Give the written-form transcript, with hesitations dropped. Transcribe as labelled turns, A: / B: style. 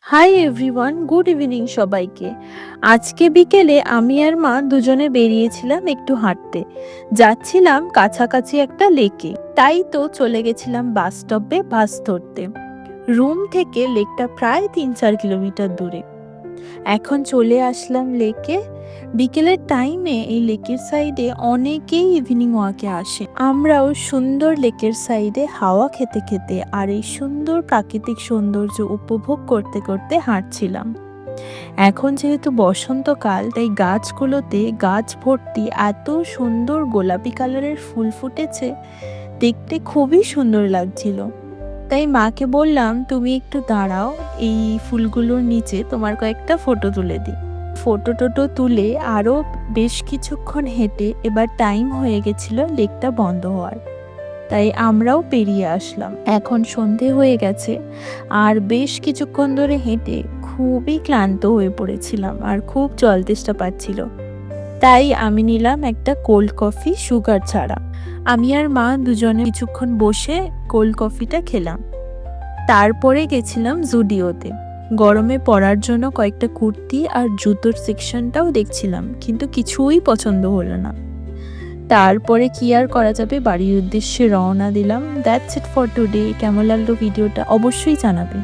A: Hi everyone, good evening সবাইকে। আজকে বিকেলে আমি আর মা দুজনে বেরিয়েছিলাম একটু হাঁটতে। যাচ্ছিলাম কাছাকাছি একটা লেকে, তাই তো চলে গেছিলাম বাস স্টপে বাস ধরতে। রুম থেকে লেকটা প্রায় ৩-৪ কিলোমিটার দূরে। এখন চলে আসলাম লেকে। বিকেলের টাইমে এই লেকের সাইডে অনেকেই ইভিনিং ওয়াকে আসে। আমরাও সুন্দর লেকের সাইডে হাওয়া খেতে খেতে আর এই সুন্দর প্রাকৃতিক সৌন্দর্য উপভোগ করতে করতে হাঁটছিলাম। এখন যেহেতু বসন্তকাল, তাই গাছগুলোতে গাছ ভর্তি এত সুন্দর গোলাপি কালারের ফুল ফুটেছে, দেখতে খুবই সুন্দর লাগছিল। তাই মাকে বললাম, তুমি একটু দাঁড়াও, এই ফুলগুলোর নিচে তোমার কয়েকটা ফটো তুলে দিই। ফটো টোটো তুলে আরও বেশ কিছুক্ষণ হেঁটে এবার টাইম হয়ে গেছিল লেকটা বন্ধ হওয়ার। তাই আমরাও পেরিয়ে আসলাম। এখন সন্ধে হয়ে গেছে আর বেশ কিছুক্ষণ ধরে হেঁটে খুবই ক্লান্ত হয়ে পড়েছিলাম আর খুব জল তেষ্টা পাচ্ছিল। তাই আমি নিলাম একটা কোল্ড কফি সুগার ছাড়া। আমি আর মা দুজনে কিছুক্ষণ বসে কোল্ড কফিটা খেলাম। তারপরে গেছিলাম জুডিওতে। গরমে পরার জন্য কয়েকটা কুর্তি আর জুতোর সেকশনটাও দেখছিলাম, কিন্তু কিছুই পছন্দ হলো না। তারপরে কি আর করা যাবে, বাড়ির উদ্দেশ্যে রওনা দিলাম। That's it for today. কেমন লাগলো ভিডিওটা অবশ্যই জানাবে।